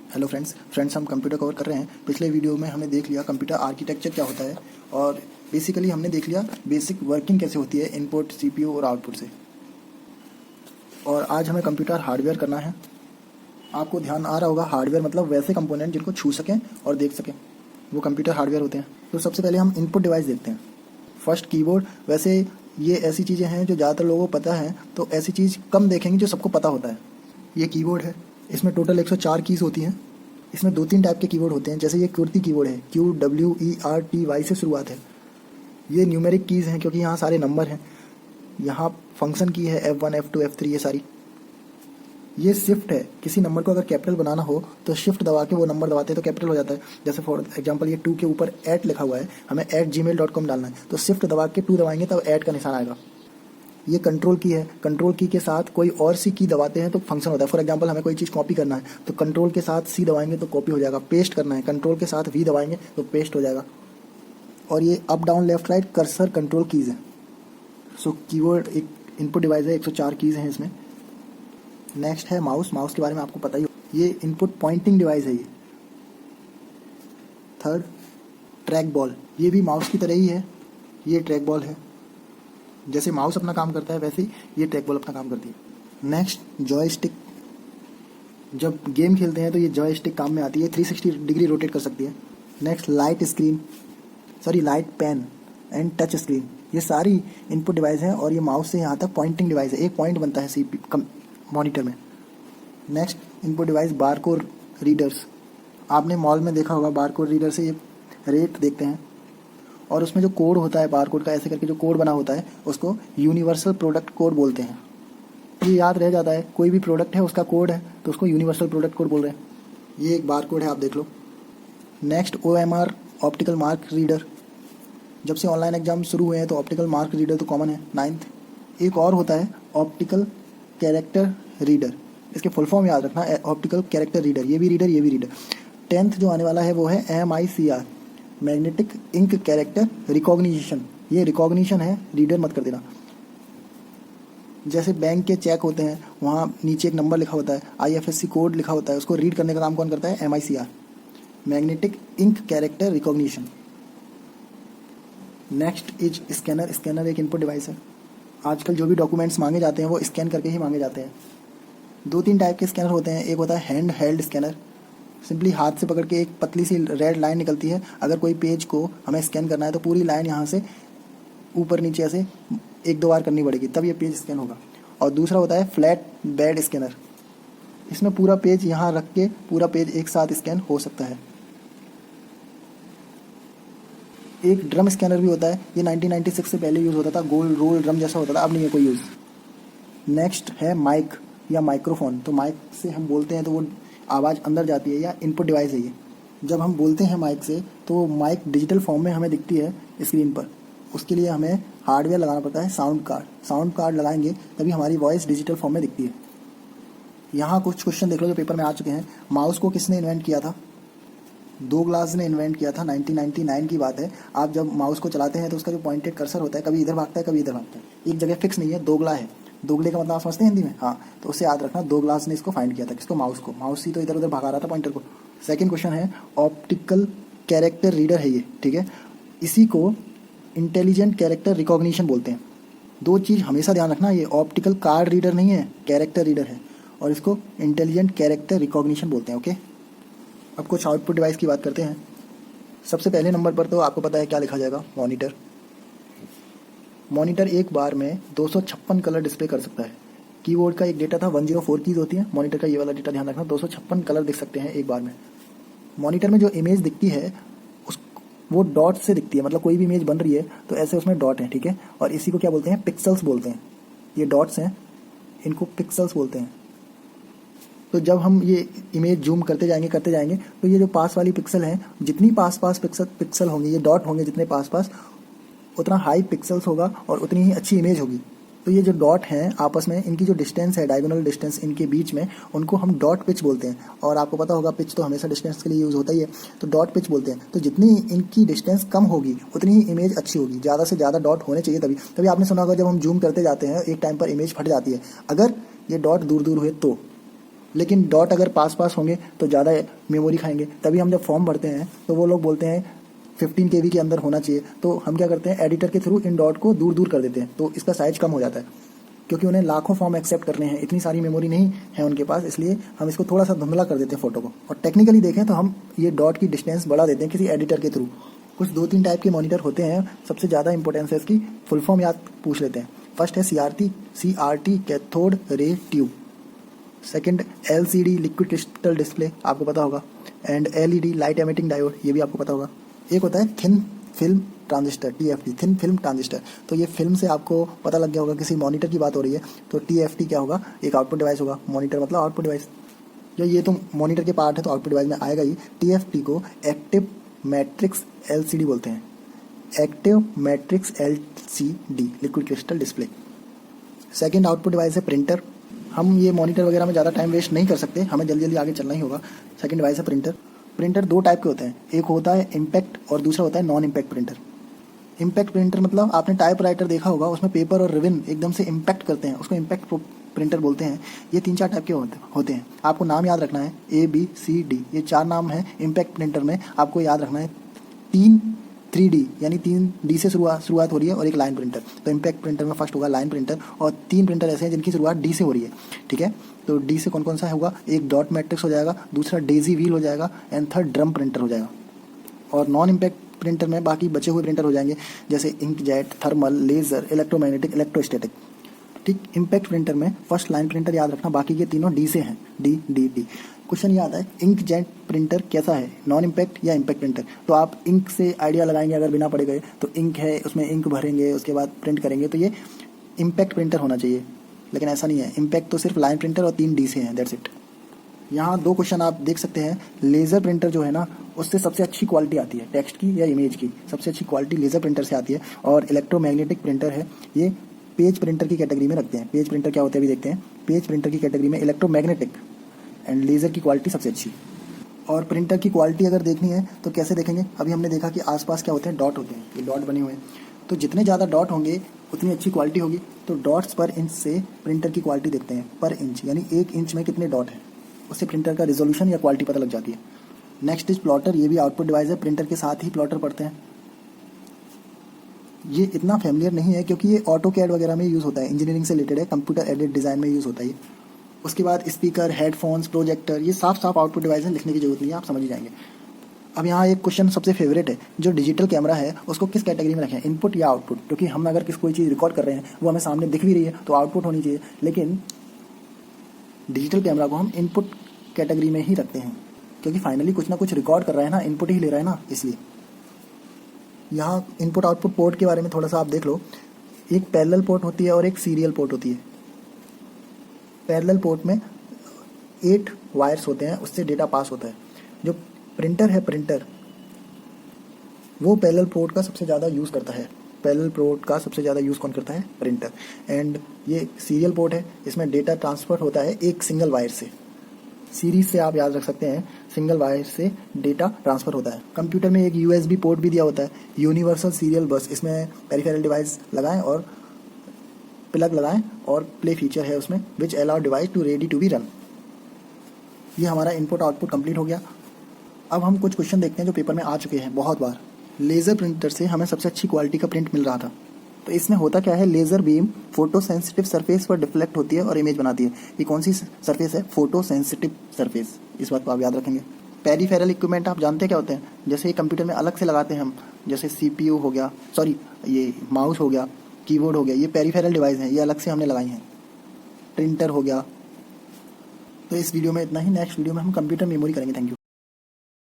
Hello friends हम computer cover कर रहे हैं। पिछले वीडियो में हमने देख लिया कंप्यूटर आर्किटेक्चर क्या होता है और बेसिकली हमने देख लिया बेसिक वर्किंग कैसे होती है इनपुट सीपीयू और आउटपुट से। और आज हमें कंप्यूटर हार्डवेयर करना है। आपको ध्यान आ रहा होगा हार्डवेयर मतलब वैसे कंपोनेंट जिनको छू सकें और देख सकें, वो कंप्यूटर हार्डवेयर होते हैं। तो सबसे पहले हम इनपुट डिवाइस देखते हैं। First keyboard. वैसे ये ऐसी चीज़ें हैं जो ज़्यादातर लोगों को पता है, तो ऐसी चीज़ कम देखेंगे जो सबको पता होता है। ये कीबोर्ड है, इसमें टोटल 104 कीज़ होती हैं। इसमें 2-3 टाइप के कीबोर्ड होते हैं, जैसे ये QWERTY कीबोर्ड है, QWERTY से शुरुआत है। ये न्यूमेरिक कीज़ हैं क्योंकि यहाँ सारे नंबर हैं। यहाँ फंक्शन की है F1 F2 F3 ये सारी। ये शिफ्ट है, किसी नंबर को अगर कैपिटल बनाना हो तो शिफ्ट दबा के वो नंबर दबाते हैं तो कैपिटल हो जाता है। जैसे फॉर एग्जांपल ये 2 के ऊपर @ लिखा हुआ है, हमें @gmail.com डालना है तो शिफ्ट दबा के 2 दबाएंगे तब @ का निशान आएगा। ये कंट्रोल की है, कंट्रोल की के साथ कोई और सी की दबाते हैं तो फंक्शन होता है। फॉर एग्जांपल हमें कोई चीज़ कॉपी करना है तो कंट्रोल के साथ C दबाएंगे तो कॉपी हो जाएगा। पेस्ट करना है कंट्रोल के साथ V दबाएंगे तो पेस्ट हो जाएगा। और ये up down left right cursor control keys है। सो कीबोर्ड एक इनपुट डिवाइस है, 104 कीज़ हैं इसमें। नेक्स्ट है माउस। माउस के बारे में आपको पता ही हो, ये इनपुट पॉइंटिंग डिवाइस है। ये थर्ड ट्रैक बॉल, ये भी माउस की तरह ही है। ये ट्रैक बॉल है, जैसे माउस अपना काम करता है वैसे ही ये ट्रैक बॉल अपना काम करती है। Next joystick. जब गेम खेलते हैं तो ये जॉयस्टिक काम में आती है, 360 डिग्री रोटेट कर सकती है। Next light pen and touch screen, ये सारी इनपुट डिवाइस हैं और ये माउस से यहाँ तक पॉइंटिंग डिवाइस है। एक पॉइंट बनता है मॉनिटर में। Next input device barcode readers. आपने मॉल में देखा होगा, बारकोड रीडर से ये रेट देखते हैं और उसमें जो कोड होता है बारकोड का, ऐसे करके जो कोड बना होता है उसको यूनिवर्सल प्रोडक्ट कोड बोलते हैं। ये याद रह जाता है, कोई भी प्रोडक्ट है उसका कोड है तो उसको यूनिवर्सल प्रोडक्ट कोड बोल रहे हैं। ये एक बारकोड है, आप देख लो। Next OMR optical mark reader. जब से ऑनलाइन एग्जाम शुरू हुए हैं तो ऑप्टिकल मार्क रीडर तो कॉमन है 9th। एक और होता है ऑप्टिकल कैरेक्टर रीडर, इसके फुल फॉर्म याद रखना, ऑप्टिकल कैरेक्टर रीडर। ये भी रीडर, ये भी रीडर। 10th जो आने वाला है वो है MICR magnetic ink character recognition. ये रिकॉग्निशन है, रीडर मत कर देना। जैसे बैंक के चेक होते हैं वहाँ नीचे एक नंबर लिखा होता है, IFSC कोड लिखा होता है, उसको रीड करने का काम कौन करता है? MICR magnetic ink character recognition. Next is scanner. Scanner एक इनपुट डिवाइस है। आजकल जो भी डॉक्यूमेंट्स मांगे जाते हैं वो स्कैन करके ही मांगे जाते हैं। 2-3 टाइप के स्कैनर होते हैं। एक होता है हैंड हेल्ड स्कैनर, सिंपली हाथ से पकड़ के एक पतली सी रेड लाइन निकलती है। अगर कोई पेज को हमें स्कैन करना है तो पूरी लाइन यहाँ से ऊपर नीचे ऐसे 1-2 बार करनी पड़ेगी तब ये पेज स्कैन होगा। और दूसरा होता है फ्लैट बेड स्कैनर, इसमें पूरा पेज यहाँ रख के पूरा पेज एक साथ स्कैन हो सकता है। एक ड्रम स्कैनर भी होता है, ये 1996 से पहले यूज़ होता था, गोल रोल ड्रम जैसा होता था, अब नहीं है कोई यूज़। नेक्स्ट है माइक या माइक्रोफोन। तो माइक से हम बोलते हैं तो वो आवाज़ अंदर जाती है या इनपुट डिवाइस है ये। जब हम बोलते हैं माइक से तो माइक डिजिटल फॉर्म में हमें दिखती है स्क्रीन पर। उसके लिए हमें हार्डवेयर लगाना पड़ता है, साउंड कार्ड। साउंड कार्ड लगाएंगे तभी हमारी वॉइस डिजिटल फॉर्म में दिखती है। यहाँ कुछ क्वेश्चन देख लो जो पेपर में आ चुके हैं। माउस को किसने इन्वेंट किया था? डोगलास ने इन्वेंट किया था, 1999 की बात है। आप जब माउस को चलाते हैं तो उसका जो पॉइंटेड कर्सर होता है कभी इधर भागता है कभी इधर भागता है, एक जगह फिक्स नहीं है। दोगला है, दोगले का मतलब आप समझते हैं हिंदी में? हाँ, तो उससे याद रखना डोगलास ने इसको फाइंड किया था। किसको? माउस को। माउस ही तो इधर उधर भगा रहा था पॉइंटर को। सेकंड क्वेश्चन है ऑप्टिकल कैरेक्टर रीडर है ये, ठीक है। इसी को इंटेलिजेंट कैरेक्टर रिकॉग्निशन बोलते हैं। 2 चीज़ हमेशा ध्यान रखना, ये ऑप्टिकल कार्ड रीडर नहीं है, कैरेक्टर रीडर है, और इसको इंटेलिजेंट कैरेक्टर रिकॉग्निशन बोलते हैं। ओके, अब कुछ आउटपुट डिवाइस की बात करते हैं। सबसे पहले नंबर पर तो आपको पता है क्या लिखा जाएगा? मॉनिटर। मॉनिटर एक बार में 256 कलर डिस्प्ले कर सकता है। कीबोर्ड का एक डेटा था, 104 कीज होती है। मॉनिटर का ये वाला डेटा ध्यान रखना, 256 कलर दिख सकते हैं एक बार में। मॉनिटर में जो इमेज दिखती है वो डॉट से दिखती है, मतलब कोई भी इमेज बन रही है तो ऐसे उसमें डॉट है, ठीक है। और इसी को क्या बोलते हैं? पिक्सल्स बोलते हैं। ये डॉट्स हैं, इनको पिक्सल्स बोलते हैं। तो जब हम ये इमेज जूम करते जाएंगे तो ये जो पास वाली पिक्सल हैं, जितनी पास पिक्सल होंगी, ये डॉट होंगे जितने पास उतना हाई पिक्सल्स होगा और उतनी ही अच्छी इमेज होगी। तो ये जो डॉट हैं आपस में, इनकी जो डिस्टेंस है, डायगोनल डिस्टेंस इनके बीच में, उनको हम डॉट पिच बोलते हैं। और आपको पता होगा पिच तो हमेशा डिस्टेंस के लिए यूज़ होता ही है, तो डॉट पिच बोलते हैं। तो जितनी इनकी डिस्टेंस कम होगी उतनी ही इमेज अच्छी होगी। ज़्यादा से ज़्यादा डॉट होने चाहिए, तभी आपने सुना होगा जब हम जूम करते जाते हैं एक टाइम पर इमेज फट जाती है, अगर ये डॉट दूर दूर हुए तो। लेकिन डॉट अगर पास पास होंगे तो ज़्यादा मेमोरी खाएंगे। तभी हम जब फॉर्म भरते हैं तो वो लोग बोलते हैं 15 KB के अंदर होना चाहिए, तो हम क्या करते हैं एडिटर के थ्रू इन डॉट को दूर दूर कर देते हैं, तो इसका साइज कम हो जाता है, क्योंकि उन्हें लाखों फॉर्म एक्सेप्ट करने हैं, इतनी सारी मेमोरी नहीं है उनके पास, इसलिए हम इसको थोड़ा सा धुंधला कर देते हैं फोटो को। और टेक्निकली देखें तो हम ये डॉट की डिस्टेंस बढ़ा देते हैं किसी एडिटर के थ्रू। कुछ 2-3 टाइप के मॉनिटर होते हैं, सबसे ज़्यादा इंपॉर्टेंस है इसकी फुल फॉर्म याद पूछ लेते हैं। फर्स्ट है CRT cathode ray tube, second LCD liquid crystal display, आपको पता होगा, and LED light emitting diode, ये भी आपको पता होगा। एक होता है thin film transistor, TFT, thin film transistor. तो ये फिल्म से आपको पता लग गया होगा किसी मॉनिटर की बात हो रही है, तो TFT क्या होगा, एक आउटपुट डिवाइस होगा। मॉनिटर मतलब आउटपुट डिवाइस, जो ये तो मॉनिटर के पार्ट है तो आउटपुट डिवाइस में आएगा ही। TFT को एक्टिव मैट्रिक्स LCD बोलते हैं, active matrix LCD liquid crystal display. Second output device है प्रिंटर। हम ये मॉनिटर वगैरह में ज़्यादा टाइम वेस्ट नहीं कर सकते, हमें जल्दी जल्दी आगे चलना ही होगा। सेकेंड डिवाइस है प्रिंटर। प्रिंटर 2 टाइप के होते हैं, एक होता है इम्पैक्ट और दूसरा होता है non impact printer. Impact printer मतलब आपने टाइपराइटर देखा होगा, उसमें पेपर और रिबन एकदम से इम्पैक्ट करते हैं, उसको इम्पैक्ट प्रिंटर बोलते हैं। ये 3-4 टाइप के होते हैं, आपको नाम याद रखना है, ABCD, ये 4 नाम है इम्पैक्ट प्रिंटर में, आपको याद रखना है। 3D यानी 3D से शुरुआत हो रही है और एक लाइन प्रिंटर। तो इम्पैक्ट प्रिंटर में फर्स्ट होगा लाइन प्रिंटर, और 3 प्रिंटर ऐसे हैं जिनकी शुरुआत D से हो रही है, ठीक है। तो D से कौन कौन सा होगा, एक डॉट मैट्रिक्स हो जाएगा, दूसरा डेजी व्हील हो जाएगा, एंड थर्ड ड्रम प्रिंटर हो जाएगा। और नॉन इम्पैक्ट प्रिंटर में बाकी बचे हुए प्रिंटर हो जाएंगे, जैसे inkjet, thermal, laser, electromagnetic, electrostatic, ठीक। इम्पैक्ट प्रिंटर में फर्स्ट लाइन प्रिंटर याद रखना, बाकी के तीनों D से हैं, D। क्वेश्चन याद है, इंकजेट प्रिंटर कैसा है, नॉन इम्पैक्ट या इम्पैक्ट प्रिंटर? तो आप इंक से आइडिया लगाएंगे, अगर बिना पढ़े गए, तो इंक है, उसमें इंक भरेंगे, उसके बाद प्रिंट करेंगे, तो ये इम्पैक्ट प्रिंटर होना चाहिए, लेकिन ऐसा नहीं है। इम्पैक्ट तो सिर्फ लाइन प्रिंटर और 3 D से हैं, दैट्स इट। यहाँ 2 क्वेश्चन आप देख सकते हैं। लेज़र प्रिंटर जो है ना, उससे सबसे अच्छी क्वालिटी आती है, टेक्स्ट की या इमेज की, सबसे अच्छी क्वालिटी लेज़र प्रिंटर से आती है। और इलेक्ट्रोमैग्नेटिक प्रिंटर है, ये पेज प्रिंटर की कैटेगरी में रखते हैं। पेज प्रिंटर क्या होते हैं अभी देखते हैं। पेज प्रिंटर की कैटेगरी में इलेक्ट्रोमैग्नेटिक एंड लेज़र की क्वालिटी सबसे अच्छी। और प्रिंटर की क्वालिटी अगर देखनी है तो कैसे देखेंगे, अभी हमने देखा कि आसपास क्या होते हैं, डॉट होते हैं, ये डॉट बने हुए हैं, तो जितने ज़्यादा डॉट होंगे उतनी अच्छी क्वालिटी होगी। तो डॉट्स पर इंच से प्रिंटर की क्वालिटी देखते हैं, पर इंच यानी 1 इंच में कितने डॉट हैं, उससे प्रिंटर का रिजोल्यूशन या क्वालिटी पता लग जाती है। नेक्स्ट इज प्लॉटर, ये भी आउटपुट डिवाइस है, प्रिंटर के साथ ही प्लॉटर पढ़ते हैं। ये इतना फैमिलियर नहीं है क्योंकि ये ऑटो कैड वगैरह में यूज़ होता है, इंजीनियरिंग से रिलेटेड है, कंप्यूटर एडेड डिज़ाइन में यूज़ होता है। उसके बाद स्पीकर, हेडफोन्स, प्रोजेक्टर, ये साफ आउटपुट डिवाइस है, लिखने की जरूरत नहीं है, आप समझ ही जाएंगे। अब यहाँ एक क्वेश्चन सबसे फेवरेट है, जो डिजिटल कैमरा है उसको किस कैटेगरी में रखें, इनपुट या आउटपुट? क्योंकि हम अगर कोई चीज़ रिकॉर्ड कर रहे हैं वो हमें सामने दिख भी रही है तो आउटपुट होनी चाहिए, लेकिन डिजिटल कैमरा को हम इनपुट कैटेगरी में ही रखते हैं, क्योंकि फाइनली कुछ ना कुछ रिकॉर्ड कर रहा है ना, इनपुट ही ले रहा है ना, इसलिए। यहाँ इनपुट आउटपुट पोर्ट के बारे में थोड़ा सा आप देख लो। एक पैरेलल पोर्ट होती है और एक सीरियल पोर्ट होती है। पैरेलल पोर्ट में 8 वायर्स होते हैं, उससे डेटा पास होता है। जो प्रिंटर है, प्रिंटर वो पैरेलल पोर्ट का सबसे ज़्यादा यूज़ करता है। पैरेलल पोर्ट का सबसे ज़्यादा यूज़ कौन करता है? प्रिंटर। एंड ये सीरियल पोर्ट है, इसमें डेटा ट्रांसफर होता है एक सिंगल वायर से। सीरीज से आप याद रख सकते हैं, सिंगल वायर से डेटा ट्रांसफर होता है। कंप्यूटर में एक USB पोर्ट भी दिया होता है, यूनिवर्सल सीरियल बस। इसमें पेरिफेरल डिवाइस लगाएं और प्लग लगाएं, और प्ले फीचर है उसमें, which allow device to ready to be run. ये हमारा इनपुट आउटपुट कंप्लीट हो गया। अब हम कुछ क्वेश्चन देखते हैं जो पेपर में आ चुके हैं बहुत बार। लेज़र प्रिंटर से हमें सबसे अच्छी क्वालिटी का प्रिंट मिल रहा था, तो इसमें होता क्या है, laser beam photo sensitive surface पर डिफ्लेक्ट होती है और इमेज बनाती है। ये कौन सी सरफेस है? फोटो सेंसिटिव सरफेस, इस बात को आप याद रखेंगे। पेरिफेरल इक्विपमेंट आप जानते हैं क्या होते हैं? जैसे कंप्यूटर में अलग से लगाते हैं हम, जैसे CPU हो गया, सॉरी ये माउस हो गया, कीबोर्ड हो गया, ये पेरिफेरल डिवाइस हैं, ये अलग से हमने लगाई हैं। प्रिंटर हो गया। तो इस वीडियो में इतना ही, नेक्स्ट वीडियो में हम कंप्यूटर मेमोरी करेंगे। Thank you.